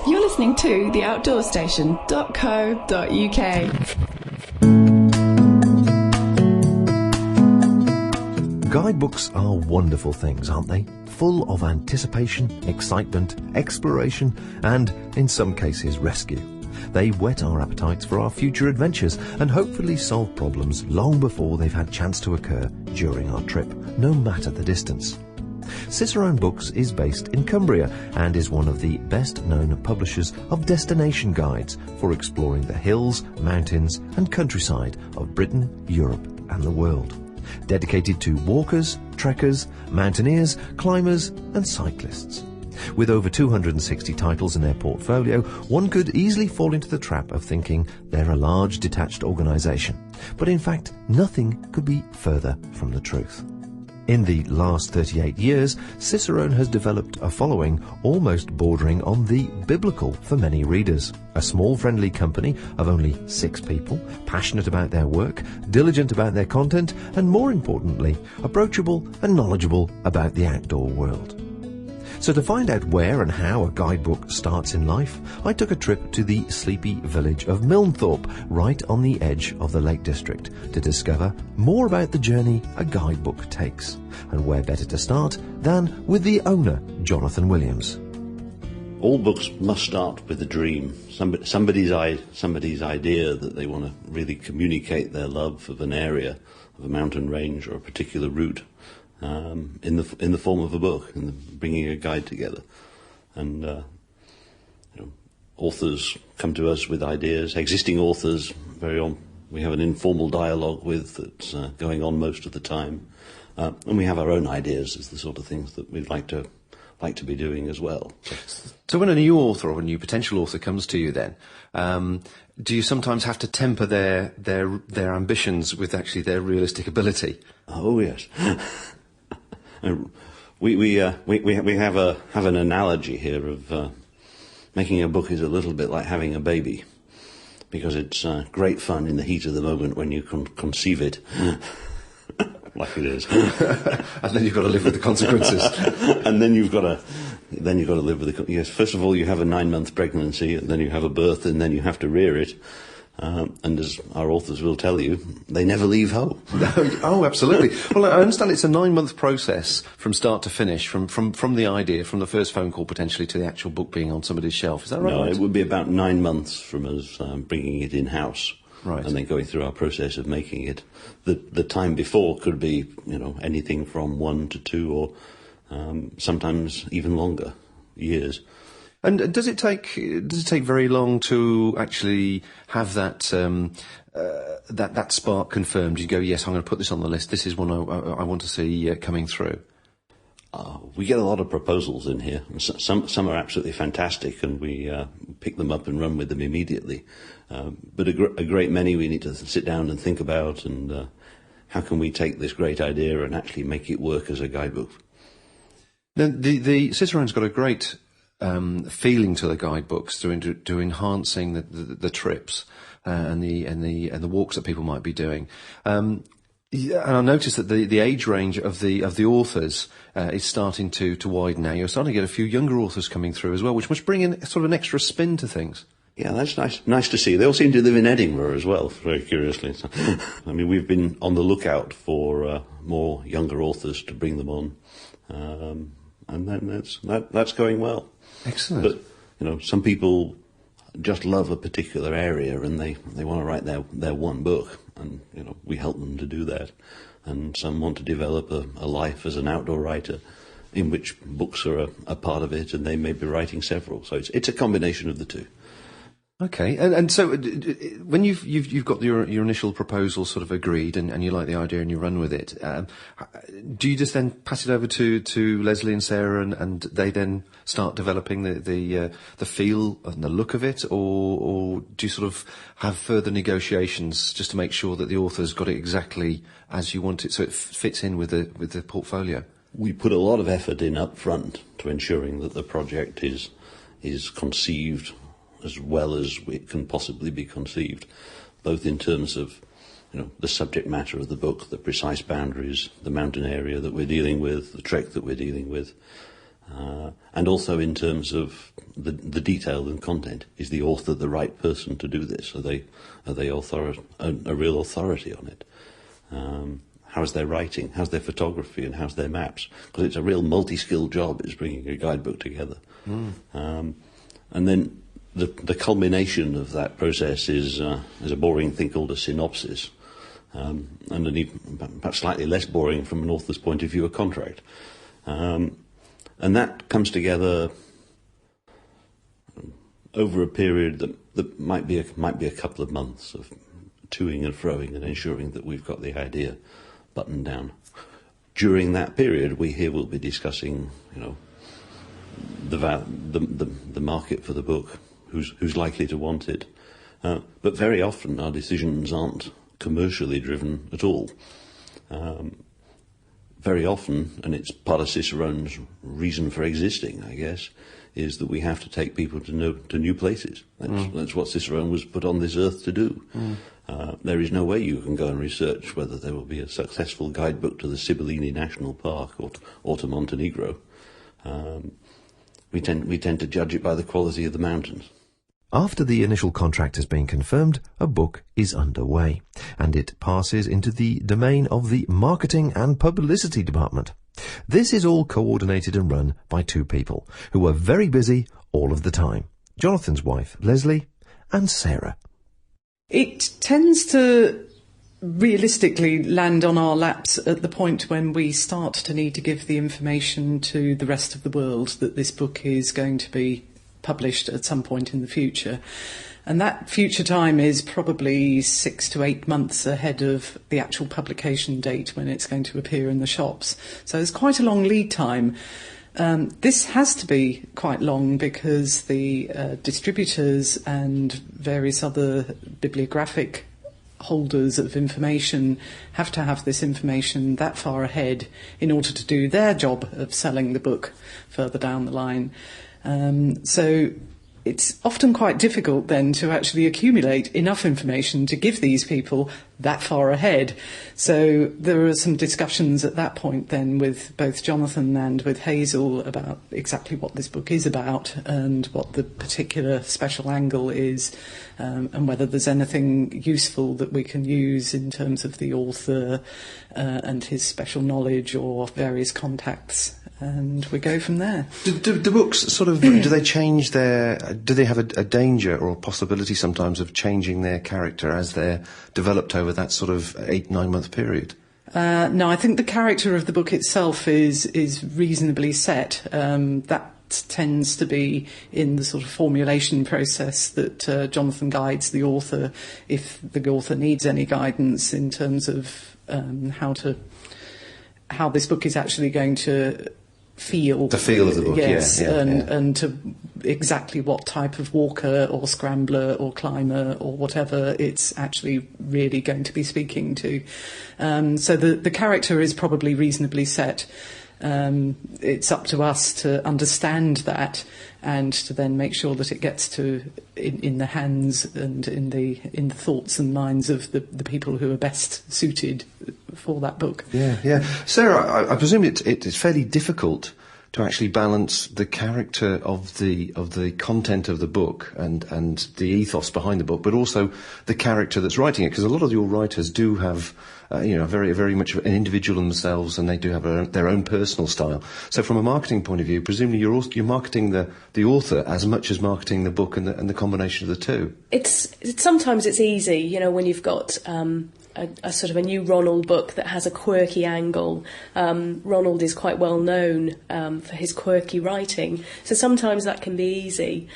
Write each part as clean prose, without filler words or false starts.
You're listening to theoutdoorstation.co.uk. Guidebooks are wonderful things, aren't they? Full of anticipation, excitement, exploration, and, in some cases, rescue. They whet our appetites for our future adventures and hopefully solve problems long before they've had chance to occur during our trip, no matter the distance. Cicerone Books is based in Cumbria and is one of the best-known publishers of destination guides for exploring the hills, mountains and countryside of Britain, Europe and the world. Dedicated to walkers, trekkers, mountaineers, climbers and cyclists. With over 260 titles in their portfolio, one could easily fall into the trap of thinking they're a large detached organisation. But in fact, nothing could be further from the truth. In the last 38 years, Cicerone has developed a following almost bordering on the biblical for many readers. A small friendly company of only 6 people, passionate about their work, diligent about their content, and more importantly, approachable and knowledgeable about the outdoor world. So to find out where and how a guidebook starts in life, I took a trip to the sleepy village of Milnthorpe, right on the edge of the Lake District, to discover more about the journey a guidebook takes. And where better to start than with the owner, Jonathan Williams. All books must start with a dream, somebody's idea that they want to really communicate their love of an area, of a mountain range or a particular route. In the form of a book, and bringing a guide together, and authors come to us with ideas. Existing authors, we have an informal dialogue with that's going on most of the time, and we have our own ideas as the sort of things that we'd like to be doing as well. So when a new author or a new potential author comes to you, then do you sometimes have to temper their ambitions with actually their realistic ability? Oh yes. We have an analogy here of making a book is a little bit like having a baby, because it's great fun in the heat of the moment when you can conceive it, like it is, and then you've got to live with the consequences. And then you've got to live with the yes. First of all, you have a 9-month pregnancy, and then you have a birth, and then you have to rear it. And as our authors will tell you, they never leave home. Oh, absolutely. Well, I understand it's a 9-month process from start to finish, from the idea, from the first phone call potentially to the actual book being on somebody's shelf. Is that right? No, it would be about 9 months from us bringing it in-house. Right. And then going through our process of making it. The time before could be, anything from 1 to 2 or sometimes even longer, years. And does it take very long to actually have that that spark confirmed? You go, yes, I'm going to put this on the list. This is one I want to see coming through. We get a lot of proposals in here. Some are absolutely fantastic, and we pick them up and run with them immediately. But a great many we need to sit down and think about, and how can we take this great idea and actually make it work as a guidebook? Now, the Cicerone's got a great feeling to the guidebooks to enhancing the trips and the walks that people might be doing. And I noticed that the age range of the authors is starting to widen now. You're starting to get a few younger authors coming through as well, which must bring in sort of an extra spin to things. Yeah, that's nice to see. They all seem to live in Edinburgh as well, very curiously. So, I mean, we've been on the lookout for more younger authors to bring them on, and then that's going well. Excellent. But some people just love a particular area and they want to write their one book, and we help them to do that. And some want to develop a life as an outdoor writer, in which books are a part of it, and they may be writing several. So it's a combination of the two. Okay, and so when you've got your initial proposal sort of agreed, and you like the idea and you run with it, do you just then pass it over to Leslie and Sarah, and they then start developing the feel and the look of it, or do you sort of have further negotiations just to make sure that the author's got it exactly as you want it, so it fits in with the portfolio? We put a lot of effort in up front to ensuring that the project is conceived as well as it can possibly be conceived, both in terms of the subject matter of the book, the precise boundaries, the mountain area that we're dealing with, the trek that we're dealing with, And also in terms of the detail and content. Is the author the right person to do this? Are they a real authority on it? How's their writing? How's their photography? And how's their maps? Because it's a real multi-skilled job, is bringing a guidebook together. And then the culmination of that process is a boring thing called a synopsis. And perhaps slightly less boring from an author's point of view, a contract. And that comes together over a period that might be a couple of months of toing and froing and ensuring that we've got the idea buttoned down. During that period, we will be discussing, the market for the book, who's likely to want it. But very often our decisions aren't commercially driven at all. Very often, and it's part of Cicerone's reason for existing, I guess, is that we have to take people to new places. That's what Cicerone was put on this earth to do. There is no way you can go and research whether there will be a successful guidebook to the Sibillini National Park or to Montenegro. We tend to judge it by the quality of the mountains. After the initial contract has been confirmed, a book is underway, and it passes into the domain of the marketing and publicity department. This is all coordinated and run by two people who are very busy all of the time. Jonathan's wife, Leslie, and Sarah. It tends to realistically land on our laps at the point when we start to need to give the information to the rest of the world that this book is going to be published at some point in the future. And that future time is probably 6 to 8 months ahead of the actual publication date when it's going to appear in the shops. So it's quite a long lead time. This has to be quite long because the distributors and various other bibliographic holders of information have to have this information that far ahead in order to do their job of selling the book further down the line. So it's often quite difficult then to actually accumulate enough information to give these people that far ahead. So there are some discussions at that point then with both Jonathan and with Hazel about exactly what this book is about and what the particular special angle is, and whether there's anything useful that we can use in terms of the author and his special knowledge or various contacts. And we go from there. Do the books sort of, do they change do they have a danger or a possibility sometimes of changing their character as they're developed over that sort of 8-9 month period? No, I think the character of the book itself is reasonably set. That tends to be in the sort of formulation process that Jonathan guides the author if the author needs any guidance in terms of how this book is actually going to feel. The feel of the book, yes, yeah. And to exactly what type of walker or scrambler or climber or whatever it's actually really going to be speaking to. So the character is probably reasonably set. It's up to us to understand that and to then make sure that it gets to in the hands and in the thoughts and minds of the people who are best suited for that book. Yeah. Sarah, I presume it's fairly difficult to actually balance the character of the content of the book and the ethos behind the book, but also the character that's writing it, because a lot of your writers do have very, very much an individual themselves, and they do have their own personal style. So from a marketing point of view, presumably you're marketing the author as much as marketing the book and the combination of the two. Sometimes it's easy, when you've got a sort of a new Ronald book that has a quirky angle. Ronald is quite well known for his quirky writing, so sometimes that can be easy.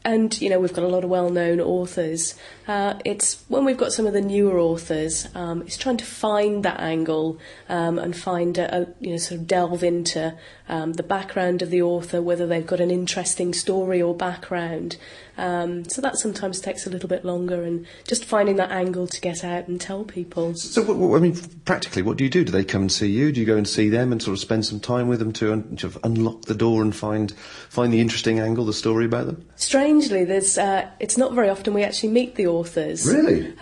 And, we've got a lot of well-known authors. It's when we've got some of the newer authors, it's trying to find that angle and find sort of delve into the background of the author, whether they've got an interesting story or background. So that sometimes takes a little bit longer, and just finding that angle to get out and tell people. So, practically, what do you do? Do they come and see you? Do you go and see them and sort of spend some time with them to sort of unlock the door and find the interesting angle, the story about them? Strangely, it's not very often we actually meet the authors. Really?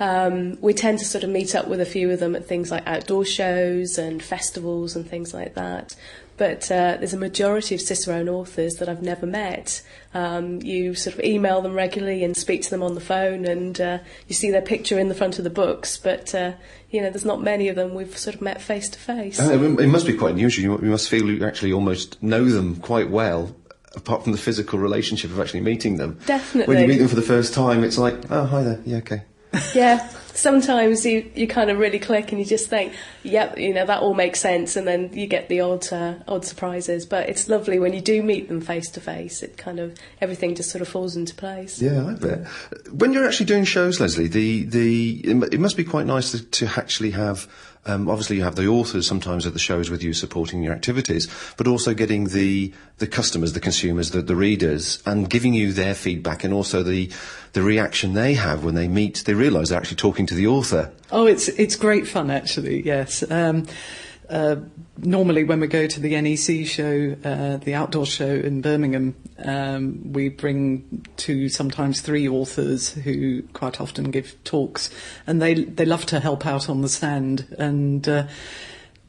We tend to sort of meet up with a few of them at things like outdoor shows and festivals and things like that. but there's a majority of Cicerone authors that I've never met. You sort of email them regularly and speak to them on the phone, and you see their picture in the front of the books, but there's not many of them we've sort of met face to face. It must be quite unusual. You must feel you actually almost know them quite well, apart from the physical relationship of actually meeting them. Definitely. When you meet them for the first time, it's like, oh, hi there, yeah, okay. Yeah, sometimes you kind of really click and you just think, yep, that all makes sense, and then you get the odd surprises. But it's lovely when you do meet them face to face. It kind of, everything just sort of falls into place. Yeah, I bet. When you're actually doing shows, Leslie, it must be quite nice to actually have. Obviously, you have the authors sometimes at the shows with you supporting your activities, but also getting the customers, the consumers, the readers, and giving you their feedback, and also the reaction they have when they realise they're actually talking to the author. Oh, it's great fun, actually, yes. Normally when we go to the NEC show, the outdoor show in Birmingham, we bring 2, sometimes 3 authors who quite often give talks, and they love to help out on the stand, and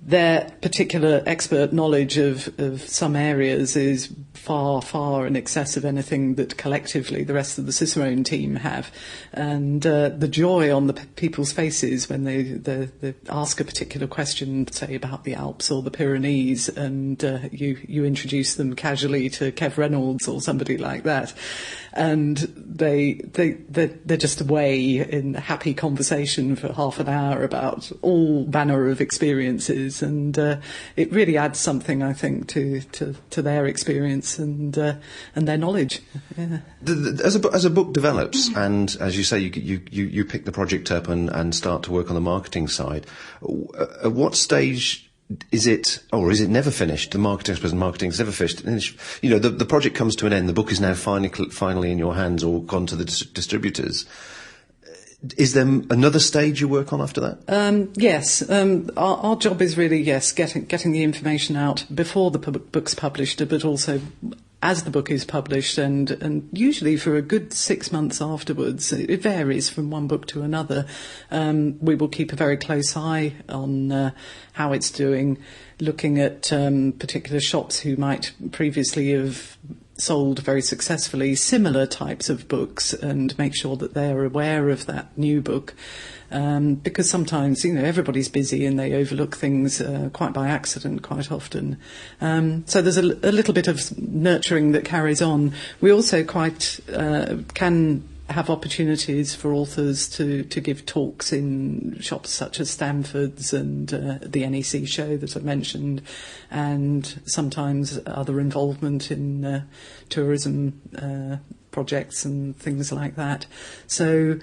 their particular expert knowledge of some areas is far in excess of anything that collectively the rest of the Cicerone team have. And the joy on the people's faces when they ask a particular question, say about the Alps or the Pyrenees, and you introduce them casually to Kev Reynolds or somebody like that, and they're just away in happy conversation for half an hour about all manner of experiences, and it really adds something, I think, to their experience and their knowledge. Yeah. As a book develops, and as you say, you pick the project up and start to work on the marketing side. At what stage is it, or is it never finished? The marketing is never finished. The project comes to an end. The book is now finally in your hands or gone to the distributors. Is there another stage you work on after that? Yes. Our job is really, getting the information out before the book's published, but also as the book is published, and usually for a good 6 months afterwards. It varies from one book to another. We will keep a very close eye on how it's doing, looking at particular shops who might previously have sold very successfully similar types of books, and make sure that they're aware of that new book, because sometimes everybody's busy and they overlook things quite by accident quite often. So there's a little bit of nurturing that carries on. We also quite can have opportunities for authors to give talks in shops such as Stanford's and the NEC show that I mentioned, and sometimes other involvement in tourism projects and things like that. So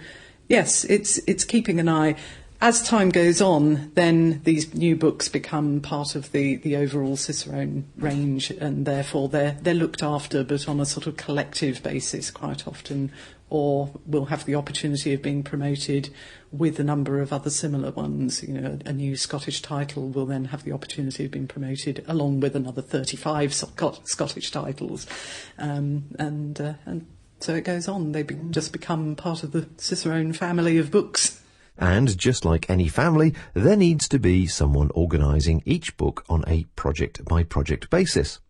yes, it's keeping an eye. As time goes on, then these new books become part of the overall Cicerone range, and therefore they're looked after, but on a sort of collective basis quite often, or will have the opportunity of being promoted with a number of other similar ones. A new Scottish title will then have the opportunity of being promoted along with another 35 Scottish titles, and so it goes on. They just become part of the Cicerone family of books. And just like any family, there needs to be someone organising each book on a project-by-project basis.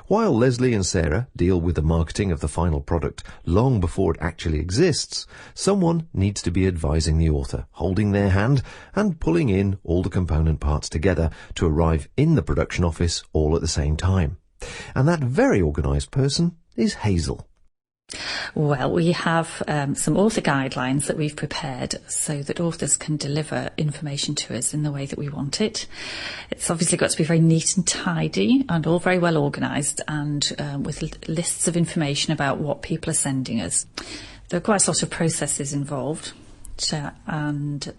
While Leslie and Sarah deal with the marketing of the final product long before it actually exists, someone needs to be advising the author, holding their hand and pulling in all the component parts together to arrive in the production office all at the same time. And that very organised person is Hazel. Well, we have some author guidelines that we've prepared so that authors can deliver information to us in the way that we want it. It's obviously got to be very neat and tidy and all very well organised, and with lists of information about what people are sending us. There are quite a lot of processes involved, and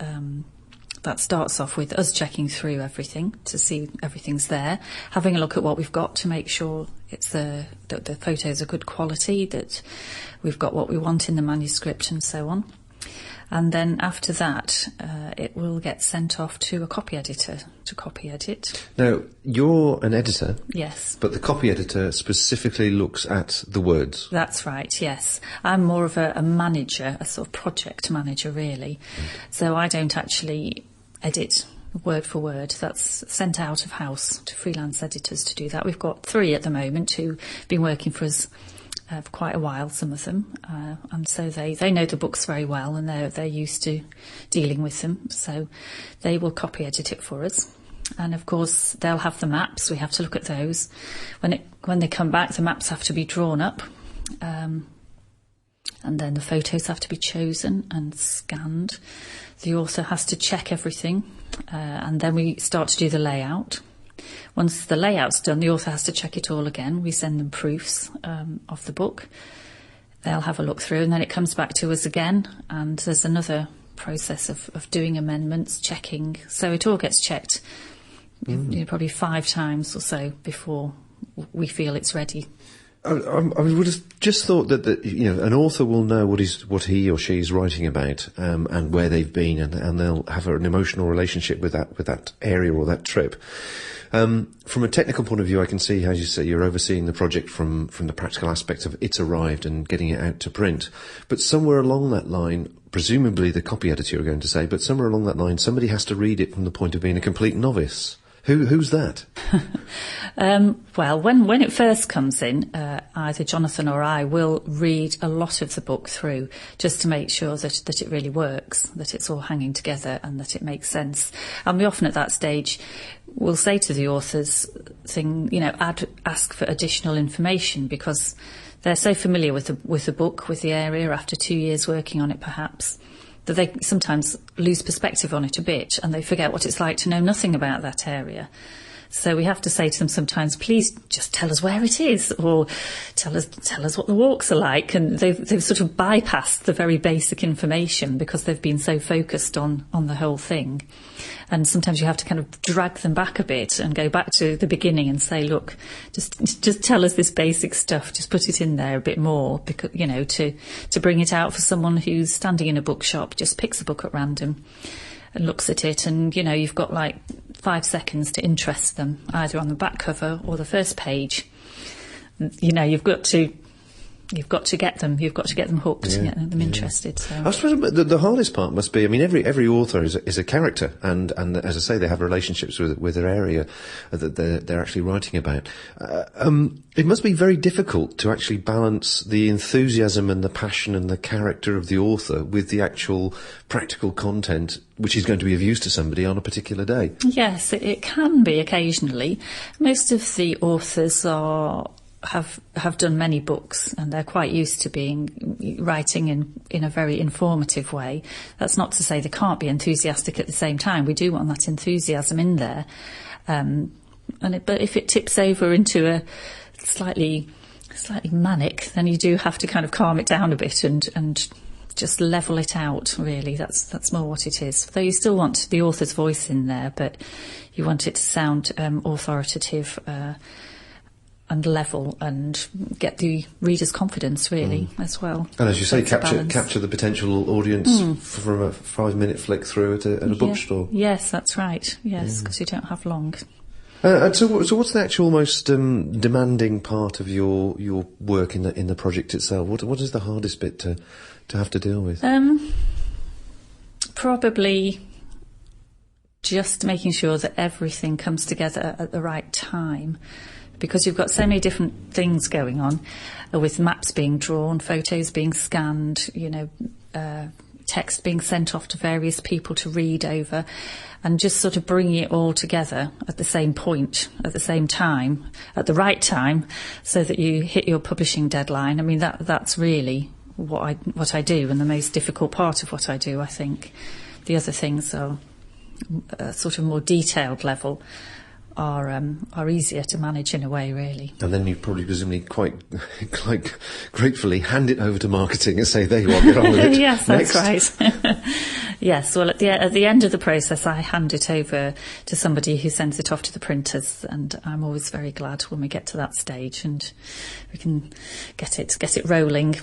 that starts off with us checking through everything to see everything's there, having a look at what we've got to make sure that the photos are good quality, that we've got what we want in the manuscript and so on. And then after that, it will get sent off to a copy editor to copy edit. Now, you're an editor. Yes. But the copy editor specifically looks at the words. That's right, yes. I'm more of a manager, a sort of project manager, really. So I don't actually edit word for word. That's sent out of house to freelance editors to do that. We've got 3 at the moment who've been working for us for quite a while, some of them, and so they know the books very well, and they're used to dealing with them, so they will copy edit it for us. And of course they'll have the maps. We have to look at those. When they come back, the maps have to be drawn up, and then the photos have to be chosen and scanned. The author has to check everything, and then we start to do the layout. Once the layout's done, the author has to check it all again. We send them proofs of the book. They'll have a look through, and then it comes back to us again, and there's another process of doing amendments, checking. So it all gets checked probably 5 times or so before we feel it's ready. I would have just thought that an author will know what he or she is writing about, and where they've been, and they'll have an emotional relationship with that area or that trip. From a technical point of view, I can see how you say you're overseeing the project from the practical aspect of it's arrived and getting it out to print. But somewhere along that line, presumably the copy editor you're going to say, but somewhere along that line, somebody has to read it from the point of being a complete novice. Who's that? Well, when it first comes in, either Jonathan or I will read a lot of the book through just to make sure that it really works, that it's all hanging together and that it makes sense. And we often at that stage will say to the authors, ask for additional information, because they're so familiar with the book, with the area after 2 years working on it perhaps, that they sometimes lose perspective on it a bit and they forget what it's like to know nothing about that area. So we have to say to them sometimes, please just tell us where it is, or tell us what the walks are like. And they've sort of bypassed the very basic information because they've been so focused on the whole thing. And sometimes you have to kind of drag them back a bit and go back to the beginning and say, look, just tell us this basic stuff, just put it in there a bit more, because, to bring it out for someone who's standing in a bookshop, just picks a book at random and looks at it, and you've got like 5 seconds to interest them, either on the back cover or the first page. You've got to get them hooked, and get them interested. So. I suppose the hardest part must be, every author is a character, and as I say, they have relationships with their area that they're actually writing about. It must be very difficult to actually balance the enthusiasm and the passion and the character of the author with the actual practical content, which is going to be of use to somebody on a particular day. Yes, it can be occasionally. Most of the authors have done many books, and they're quite used to writing in a very informative way. That's not to say they can't be enthusiastic at the same time. We do want that enthusiasm in there. But if it tips over into a slightly manic, then you do have to kind of calm it down a bit and just level it out, really. That's more what it is. Though you still want the author's voice in there, but you want it to sound authoritative and level, and get the reader's confidence, really, as well. And as you say, capture the potential audience from a 5-minute flick through at a bookstore. Yes, that's right. Yes, because you don't have long. And so what's the actual most demanding part of your work in the project itself? What is the hardest bit to have to deal with? Probably just making sure that everything comes together at the right time, because you've got so many different things going on, with maps being drawn, photos being scanned, text being sent off to various people to read over, and just sort of bringing it all together at the same point, at the same time, at the right time, so that you hit your publishing deadline. That's really what I do, and the most difficult part of what I do, I think. The other things are sort of more detailed level, are easier to manage in a way, really. And then you probably presumably quite gratefully hand it over to marketing and say, there you are, get on with it. Yes, that's right. Yes, well, at the end of the process, I hand it over to somebody who sends it off to the printers, and I'm always very glad when we get to that stage and we can get it rolling.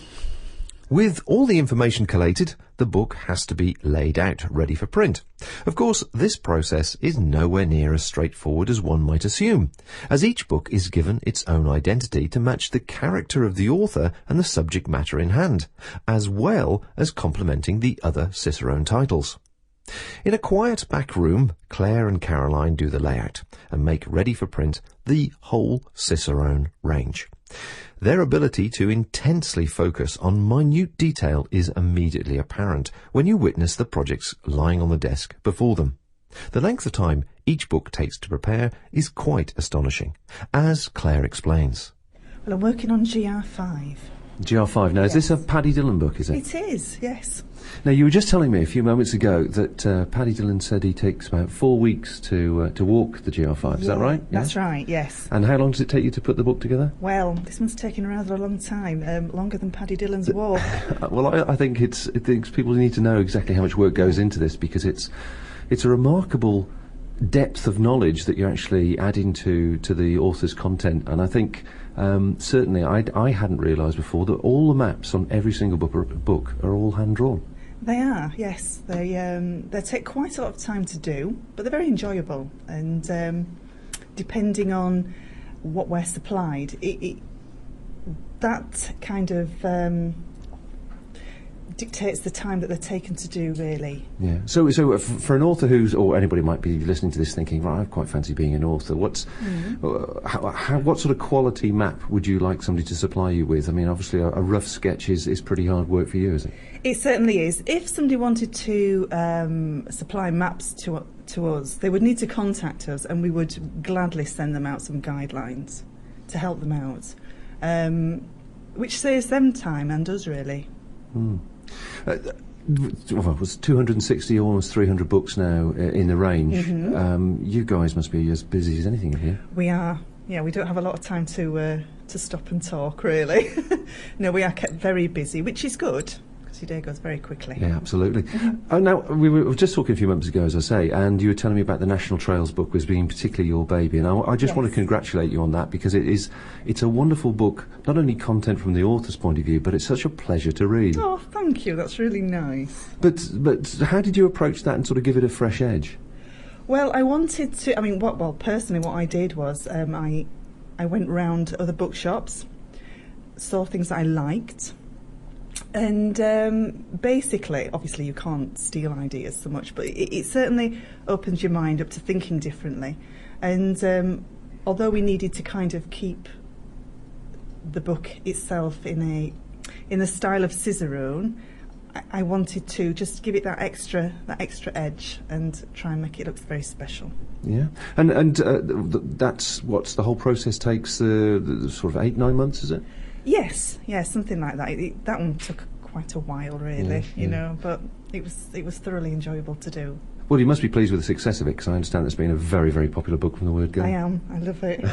With all the information collated, the book has to be laid out, ready for print. Of course, this process is nowhere near as straightforward as one might assume, as each book is given its own identity to match the character of the author and the subject matter in hand, as well as complementing the other Cicerone titles. In a quiet back room, Claire and Caroline do the layout and make ready for print the whole Cicerone range. Their ability to intensely focus on minute detail is immediately apparent when you witness the projects lying on the desk before them. The length of time each book takes to prepare is quite astonishing, as Claire explains. Well, I'm working on GR5. GR5. Now, is this a Paddy Dillon book, is it? It is, yes. Now, you were just telling me a few moments ago that Paddy Dillon said he takes about 4 weeks to walk the GR5. Is that right? That's right, yes. And how long does it take you to put the book together? Well, this one's taken rather a long time, longer than Paddy Dillon's walk. Well, I think people need to know exactly how much work goes into this, because it's a remarkable depth of knowledge that you're actually adding to the author's content, and I think certainly I hadn't realised before that all the maps on every single book are all hand drawn. They are, yes. They take quite a lot of time to do, but they're very enjoyable, and depending on what we're supplied, that kind of dictates the time that they're taken to do, really. Yeah. So for an author or anybody might be listening to this thinking, right, I quite fancy being an author. What sort of quality map would you like somebody to supply you with? I mean, obviously a rough sketch is pretty hard work for you, is it? It certainly is. If somebody wanted to supply maps to us, they would need to contact us, and we would gladly send them out some guidelines to help them out, which saves them time and us, really. Well, it was 260, almost 300 books now in the range. Mm-hmm. You guys must be as busy as anything in here. We are. Yeah, we don't have a lot of time to stop and talk, really. No, we are kept very busy, which is good, because your day goes very quickly. Yeah, absolutely. Now, we were just talking a few moments ago, as I say, and you were telling me about the National Trails book as being particularly your baby, and I just want to congratulate you on that, because it's a wonderful book, not only content from the author's point of view, but it's such a pleasure to read. Oh, thank you, that's really nice. But how did you approach that and sort of give it a fresh edge? Well, I wanted to, personally what I did was I went round other bookshops, saw things that I liked, and basically, obviously you can't steal ideas so much, but it certainly opens your mind up to thinking differently. And although we needed to kind of keep the book itself in the style of Cicerone, I wanted to just give it that extra edge and try and make it look very special. Yeah, and that's what the whole process takes. The sort of 8-9 months, is it? Yes, something like that. That one took quite a while, really, you know, but it was thoroughly enjoyable to do. Well, you must be pleased with the success of it, because I understand it's been a very, very popular book from the word go. I am. I love it.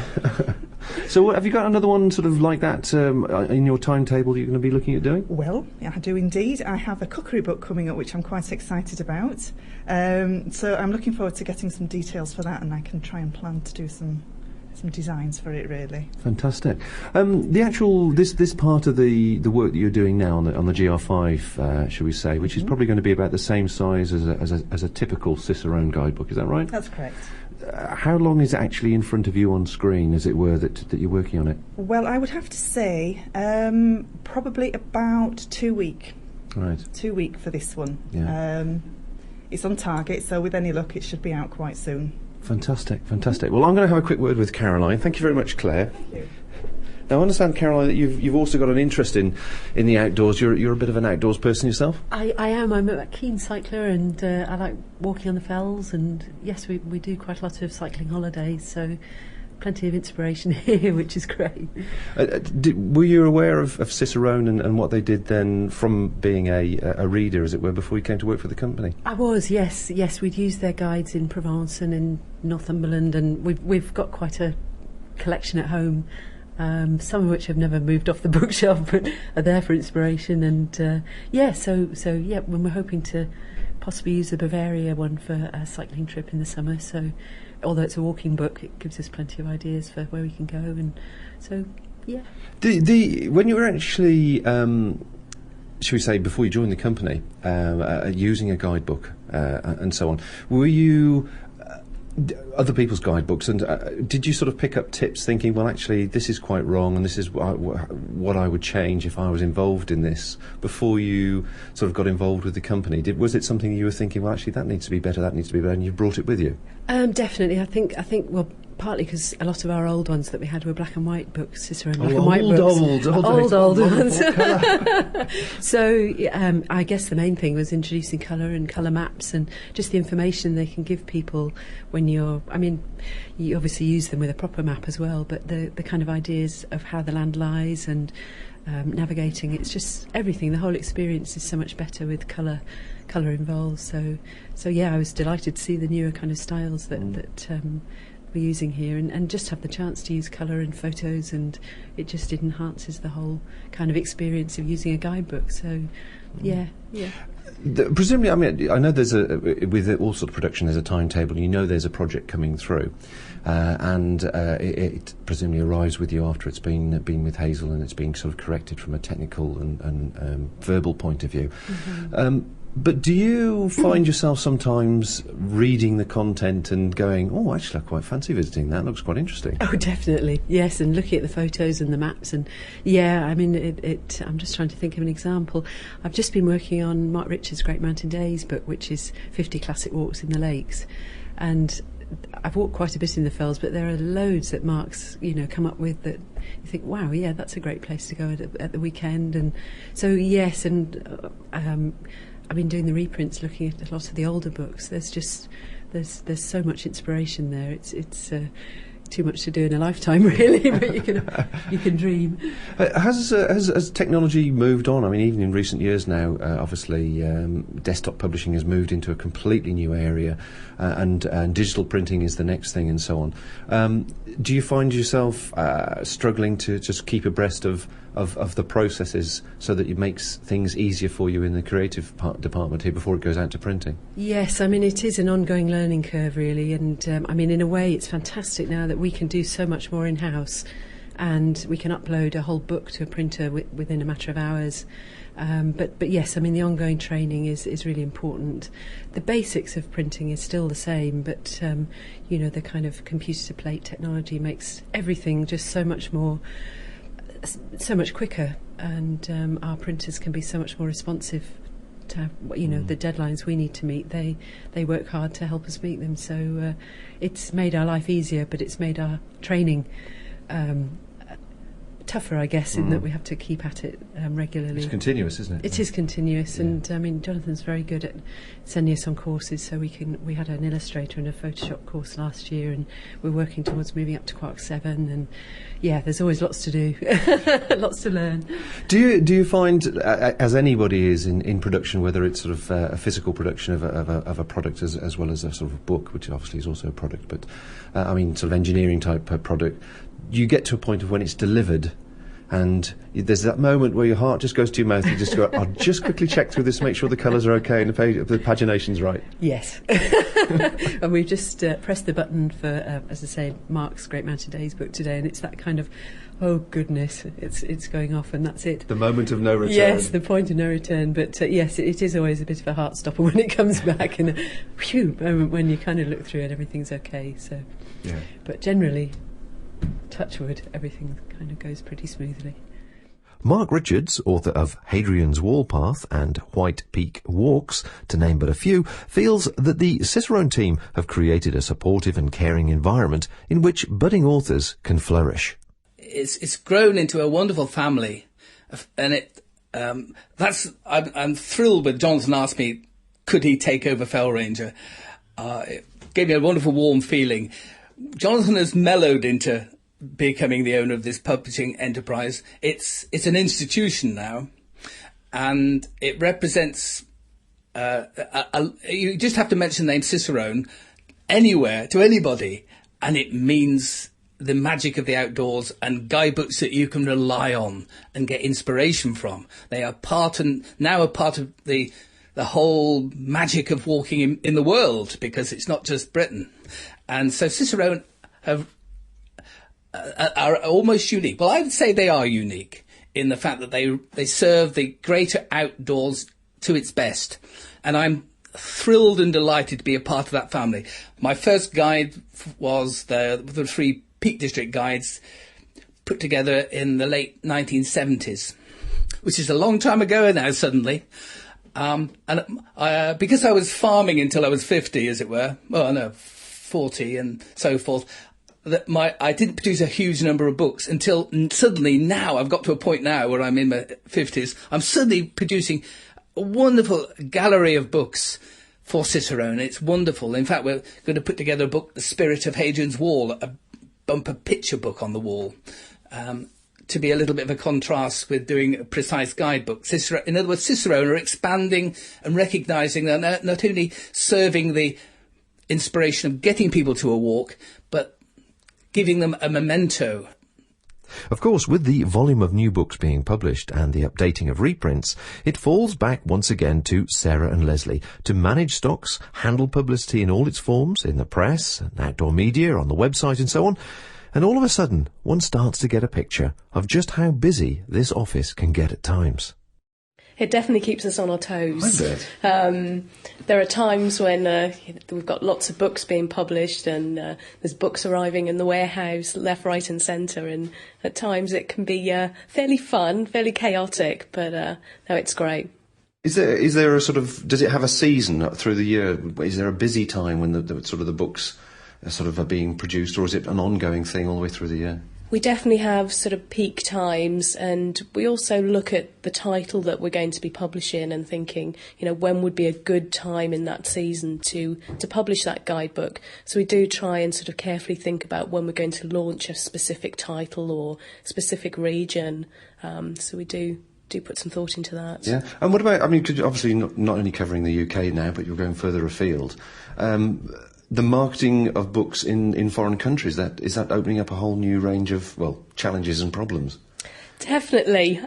So have you got another one sort of like that in your timetable you're going to be looking at doing? Well, yeah, I do indeed. I have a cookery book coming up, which I'm quite excited about. So I'm looking forward to getting some details for that, and I can try and plan to do some designs for it, really. Fantastic. The actual this part of the work that you're doing now on the GR5, shall we say, which is probably going to be about the same size as a typical Cicerone guidebook. Is that right? That's correct. How long is it actually in front of you on screen, as it were, that you're working on it? Well, I would have to say probably about 2 weeks. Right. 2 weeks for this one. Yeah. It's on target, so with any luck, it should be out quite soon. Fantastic. Well, I'm going to have a quick word with Caroline. Thank you very much, Claire. Thank you. Now, I understand, Caroline, that you've also got an interest in the outdoors. You're a bit of an outdoors person yourself? I am. I'm a keen cycler, and I like walking on the fells, and yes, we do quite a lot of cycling holidays, so plenty of inspiration here, which is great. Were you aware of Cicerone and what they did then, from being a reader, as it were, before you came to work for the company? I was, yes. We'd used their guides in Provence and in Northumberland, and we've got quite a collection at home, some of which have never moved off the bookshelf but are there for inspiration. And when we're hoping to possibly use the Bavaria one for a cycling trip in the summer, so although it's a walking book, it gives us plenty of ideas for where we can go, and so yeah. When you were actually should we say before you joined the company, using a guidebook and so on, were you other people's guidebooks, and did you sort of pick up tips thinking, well, actually, this is quite wrong, and this is what I would change if I was involved in this, before you sort of got involved with the company? Was it something you were thinking, well, actually, that needs to be better, and you brought it with you? Definitely. I think, well, partly because a lot of our old ones that we had were black and white books, Cicerone black and white books. Old ones. So I guess the main thing was introducing colour and colour maps and just the information they can give people when you obviously use them with a proper map as well, but the kind of ideas of how the land lies and navigating, it's just everything. The whole experience is so much better with colour involved. So yeah, I was delighted to see the newer kind of styles that we're using here, and just have the chance to use colour and photos, and it just enhances the whole kind of experience of using a guidebook. So yeah. Presumably, I mean, I know there's with all sort of production, there's a timetable. You know, there's a project coming through, and it presumably arrives with you after it's been with Hazel, and it's being sort of corrected from a technical and verbal point of view. Mm-hmm. But do you find yourself sometimes reading the content and going, oh, actually, I quite fancy visiting that, looks quite interesting? Oh, definitely, yes, and looking at the photos and the maps, and yeah, I mean, I'm just trying to think of an example. I've just been working on Mark Richards' Great Mountain Days book, which is 50 classic walks in the lakes, and I've walked quite a bit in the fells, but there are loads that Mark's, come up with that you think, wow, yeah, that's a great place to go at the weekend. And so, yes, and I've been doing the reprints, looking at a lot of the older books. There's so much inspiration there. It's too much to do in a lifetime, really, but you can dream. Has technology moved on? I mean, even in recent years now, obviously, desktop publishing has moved into a completely new area, and digital printing is the next thing, and so on. Do you find yourself struggling to just keep abreast of the processes so that it makes things easier for you in the creative department here before it goes out to printing? Yes, I mean, it is an ongoing learning curve, really, and I mean, in a way, it's fantastic now that we can do so much more in-house, and we can upload a whole book to a printer within a matter of hours. But yes, I mean, the ongoing training is really important. The basics of printing is still the same, but the kind of computer-to-plate technology makes everything just so much quicker, and our printers can be so much more responsive to the deadlines we need to meet. They work hard to help us meet them, so it's made our life easier, but it's made our training tougher, I guess, in that we have to keep at it regularly. It's continuous, isn't it? It is continuous, and I mean, Jonathan's very good at sending us on courses. So we had an Illustrator and a Photoshop course last year, and we're working towards moving up to Quark 7. And yeah, there's always lots to do, lots to learn. Do you find, as anybody is in production, whether it's sort of a physical production of a product as well as a sort of book, which obviously is also a product, but I mean, sort of engineering type product, you get to a point of when it's delivered, and there's that moment where your heart just goes to your mouth. You just go, I'll just quickly check through this, make sure the colours are okay and the pagination's right. Yes. And we've just pressed the button for, as I say, Mark's Great Mountain Days book today, and it's that kind of, oh goodness, it's going off, and that's it. The moment of no return. Yes, the point of no return. But yes, it is always a bit of a heart stopper when it comes back, and a phew moment when you kind of look through and everything's okay. So, yeah. But generally, touch wood, everything kind of goes pretty smoothly. Mark Richards, author of Hadrian's Wallpath and White Peak Walks, to name but a few, feels that the Cicerone team have created a supportive and caring environment in which budding authors can flourish. It's grown into a wonderful family, and I'm thrilled when Jonathan asked me, could he take over Fell Ranger? It gave me a wonderful warm feeling. Jonathan has mellowed into becoming the owner of this publishing enterprise. It's an institution now, and it represents you just have to mention the name Cicerone anywhere to anybody, and it means the magic of the outdoors and guidebooks that you can rely on and get inspiration from. They are now a part of the whole magic of walking in the world, because it's not just Britain. And so Cicerone are almost unique. Well, I would say they are unique in the fact that they serve the greater outdoors to its best. And I'm thrilled and delighted to be a part of that family. My first guide was the 3 Peak District guides put together in the late 1970s, which is a long time ago now, suddenly. Because I was farming until I was 50, as it were, 40 and so forth, I didn't produce a huge number of books until suddenly now, I've got to a point now where I'm in my 50s, I'm suddenly producing a wonderful gallery of books for Cicerone. It's wonderful. In fact, we're going to put together a book, The Spirit of Hadrian's Wall, a bumper picture book on the wall, to be a little bit of a contrast with doing a precise guidebook. In other words, Cicerone are expanding and recognising that not only serving the inspiration of getting people to a walk, but giving them a memento. Of course, with the volume of new books being published and the updating of reprints, it falls back once again to Sarah and Leslie to manage stocks, handle publicity in all its forms, in the press, and outdoor media, on the website and so on. And all of a sudden, one starts to get a picture of just how busy this office can get at times. It definitely keeps us on our toes. I bet. There are times when we've got lots of books being published and there's books arriving in the warehouse left, right and centre, and at times it can be fairly fun, fairly chaotic, but no, it's great. Is there a sort of, does it have a season through the year? Is there a busy time when the sort of the books are being produced, or is it an ongoing thing all the way through the year? We definitely have sort of peak times, and we also look at the title that we're going to be publishing and thinking, when would be a good time in that season to publish that guidebook. So we do try and sort of carefully think about when we're going to launch a specific title or specific region. So we do put some thought into that. Yeah. And what about, obviously not only covering the UK now, but you're going further afield. The marketing of books in foreign countries, is that opening up a whole new range of, challenges and problems? Definitely.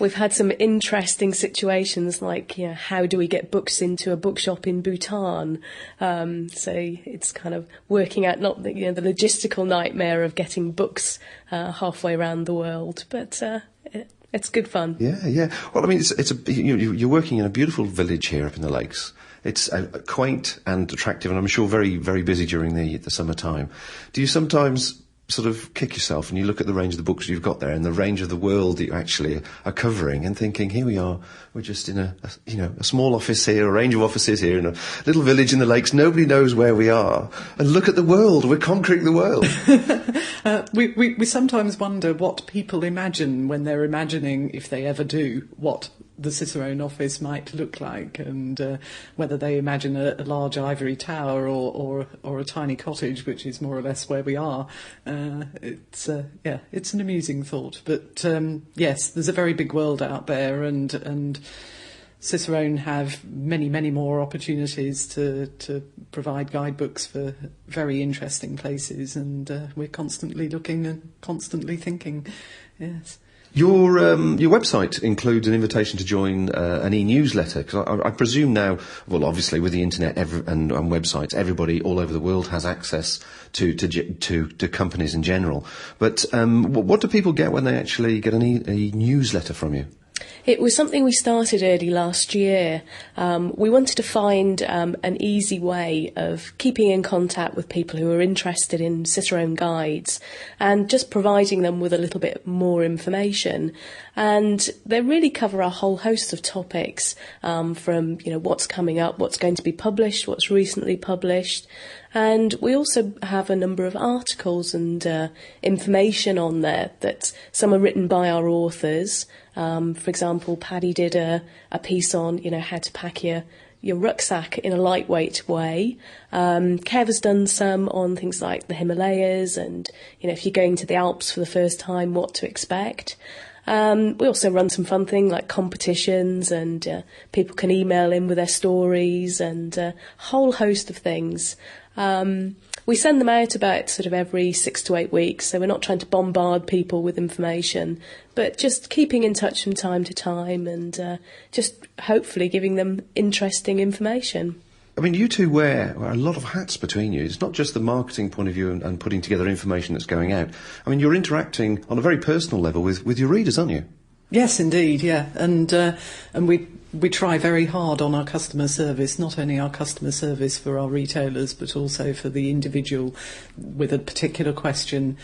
We've had some interesting situations, like how do we get books into a bookshop in Bhutan? So it's kind of working out not the logistical nightmare of getting books halfway around the world, but it's good fun. Yeah. Well, you're working in a beautiful village here up in the lakes. It's quaint and attractive, and I'm sure very, very busy during the summertime. Do you sometimes sort of kick yourself and you look at the range of the books you've got there and the range of the world that you actually are covering and thinking, here we are, we're just in a small office here, a range of offices here in a little village in the lakes, nobody knows where we are, and look at the world, we're conquering the world. We sometimes wonder what people imagine when they're imagining, if they ever do, what the Cicerone office might look like, and whether they imagine a large ivory tower or a tiny cottage, which is more or less where we are. It's an amusing thought, but yes, there's a very big world out there, and Cicerone have many, many more opportunities to provide guidebooks for very interesting places, and we're constantly looking and constantly thinking. Yes. Your website includes an invitation to join an e-newsletter, because I presume now, well, obviously with the internet and websites, everybody all over the world has access to companies in general. But what do people get when they actually get an e-newsletter from you? It was something we started early last year. We wanted to find an easy way of keeping in contact with people who are interested in Cicerone guides and just providing them with a little bit more information. And they really cover a whole host of topics, from what's coming up, what's going to be published, what's recently published. And we also have a number of articles and information on there that some are written by our authors. For example, Paddy did a piece on, how to pack your rucksack in a lightweight way. Kev has done some on things like the Himalayas and, if you're going to the Alps for the first time, what to expect. We also run some fun things like competitions, and people can email in with their stories, and a whole host of things. We send them out about sort of every 6 to 8 weeks, so we're not trying to bombard people with information, but just keeping in touch from time to time, and just hopefully giving them interesting information. You two wear a lot of hats between you. It's not just the marketing point of view and putting together information that's going out. You're interacting on a very personal level with your readers, aren't you? Yes, indeed, yeah. And we we try very hard on our customer service, not only our customer service for our retailers, but also for the individual with a particular question.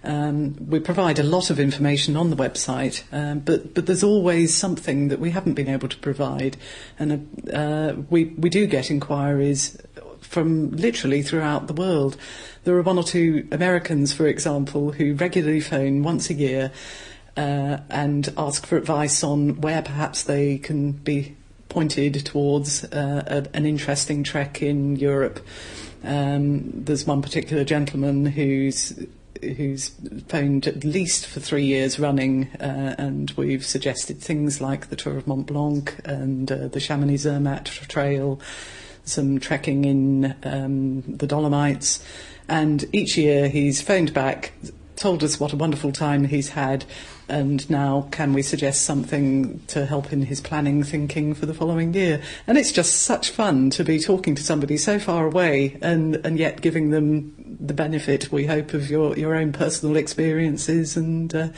We provide a lot of information on the website, but there's always something that we haven't been able to provide. And we do get inquiries from literally throughout the world. There are 1 or 2 Americans, for example, who regularly phone once a year and ask for advice on where perhaps they can be pointed towards an interesting trek in Europe. There's one particular gentleman who's phoned at least for 3 years running, and we've suggested things like the Tour of Mont Blanc and the Chamonix-Zermatt Trail, some trekking in the Dolomites, and each year he's phoned back, told us what a wonderful time he's had, and now can we suggest something to help in his planning thinking for the following year. And it's just such fun to be talking to somebody so far away and yet giving them the benefit, we hope, of your own personal experiences and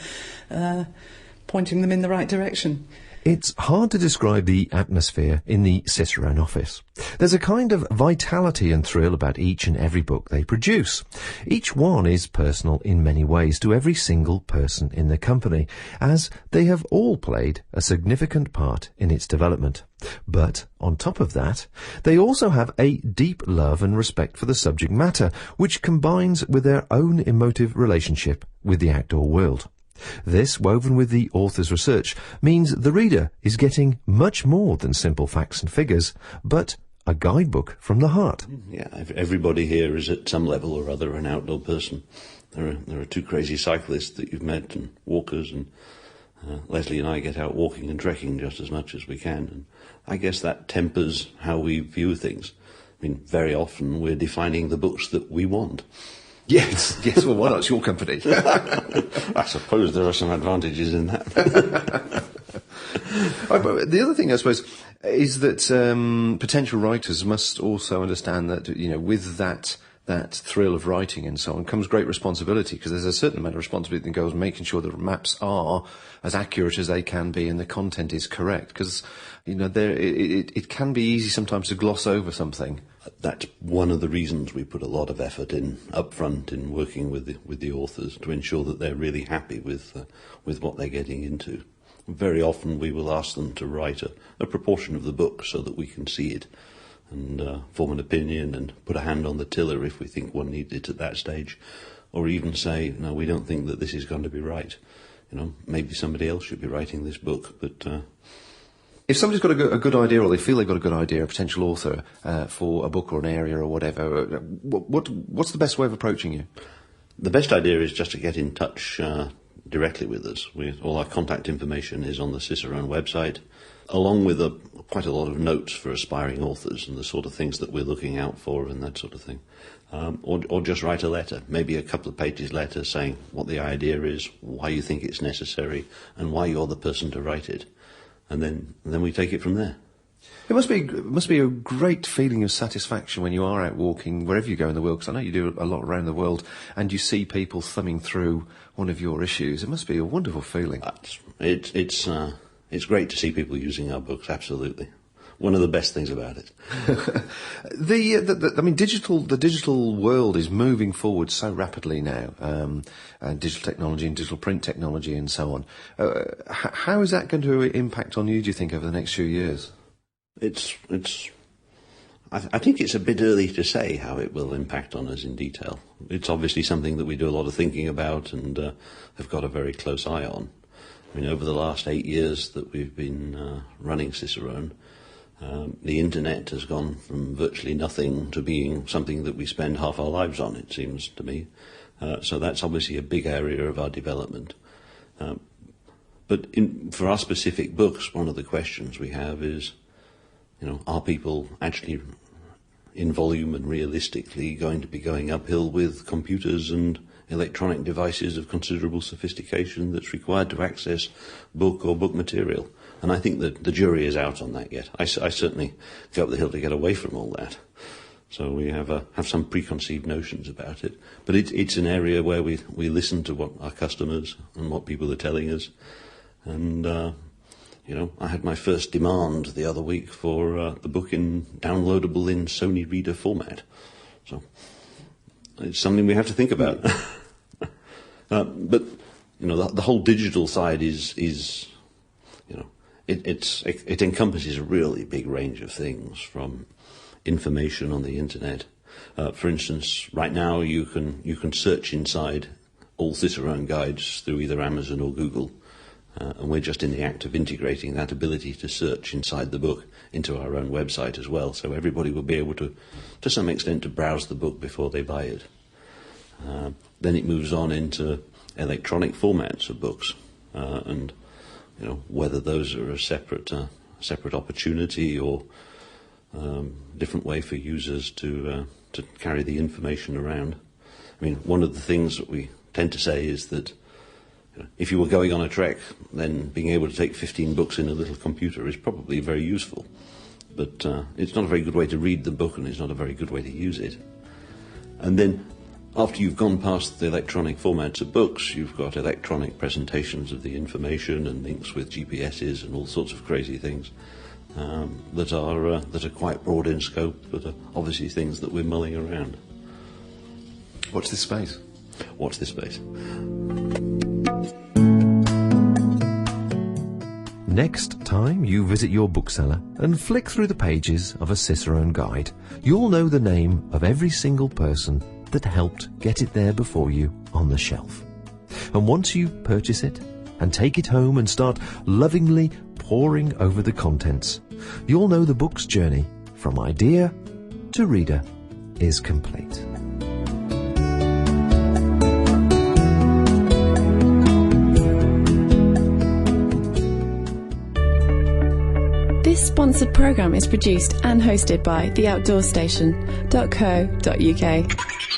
pointing them in the right direction. It's hard to describe the atmosphere in the Cicerone office. There's a kind of vitality and thrill about each and every book they produce. Each one is personal in many ways to every single person in the company, as they have all played a significant part in its development. But on top of that, they also have a deep love and respect for the subject matter, which combines with their own emotive relationship with the outdoor world. This, woven with the author's research, means the reader is getting much more than simple facts and figures, but a guidebook from the heart. Yeah, everybody here is at some level or other an outdoor person. There are 2 crazy cyclists that you've met, and walkers, and Leslie and I get out walking and trekking just as much as we can, and I guess that tempers how we view things. I mean, very often we're defining the books that we want. Yes, well, why not? It's your company. I suppose there are some advantages in that. But the other thing, I suppose, is that potential writers must also understand that, with that thrill of writing and so on comes great responsibility, because there's a certain amount of responsibility that goes making sure that maps are as accurate as they can be and the content is correct, because it can be easy sometimes to gloss over something. That's one of the reasons we put a lot of effort in up front in working with the authors to ensure that they're really happy with what they're getting into. Very often we will ask them to write a proportion of the book so that we can see it and form an opinion and put a hand on the tiller if we think one needs it at that stage, or even say, no, we don't think that this is going to be right. Maybe somebody else should be writing this book, but... If somebody's got a good idea, or they feel they've got a good idea, a potential author for a book or an area or whatever, what's the best way of approaching you? The best idea is just to get in touch directly with us. All our contact information is on the Cicerone website, along with quite a lot of notes for aspiring authors and the sort of things that we're looking out for and that sort of thing. Or just write a letter, maybe a couple of pages letter saying what the idea is, why you think it's necessary, and why you're the person to write it. And then we take it from there. It must be a great feeling of satisfaction when you are out walking wherever you go in the world, because I know you do a lot around the world, and you see people thumbing through one of your issues. It must be a wonderful feeling. It's great to see people using our books. Absolutely, one of the best things about it. The digital world is moving forward so rapidly now. Digital technology and digital print technology and so on. How is that going to impact on you, do you think, over the next few years? I think it's a bit early to say how it will impact on us in detail. It's obviously something that we do a lot of thinking about and have got a very close eye on. I mean, over the last 8 years that we've been running Cicerone, the internet has gone from virtually nothing to being something that we spend half our lives on, it seems to me. So that's obviously a big area of our development. But for our specific books, one of the questions we have is, are people actually in volume and realistically going to be going uphill with computers and electronic devices of considerable sophistication that's required to access book or book material? And I think that the jury is out on that yet. I certainly go up the hill to get away from all that. So we have some preconceived notions about it. But it's an area where we listen to what our customers and what people are telling us. And I had my first demand the other week for the book downloadable in Sony Reader format. So it's something we have to think about. But the whole digital side is it encompasses a really big range of things, from information on the internet. For instance, right now you can search inside all Cicerone guides through either Amazon or Google, and we're just in the act of integrating that ability to search inside the book into our own website as well, so everybody will be able to some extent, to browse the book before they buy it. Then it moves on into electronic formats of books, and whether those are a separate opportunity or different way for users to carry the information around. I mean, one of the things that we tend to say is that if you were going on a trek, then being able to take 15 books in a little computer is probably very useful. But it's not a very good way to read the book, and it's not a very good way to use it. And then after you've gone past the electronic formats of books, you've got electronic presentations of the information and links with GPSs and all sorts of crazy things that are quite broad in scope, but are obviously things that we're mulling around. Watch this space. Watch this space. Next time you visit your bookseller and flick through the pages of a Cicerone guide, you'll know the name of every single person that helped get it there before you on the shelf. And once you purchase it and take it home and start lovingly poring over the contents, you'll know the book's journey from idea to reader is complete. This sponsored programme is produced and hosted by theoutdoorstation.co.uk.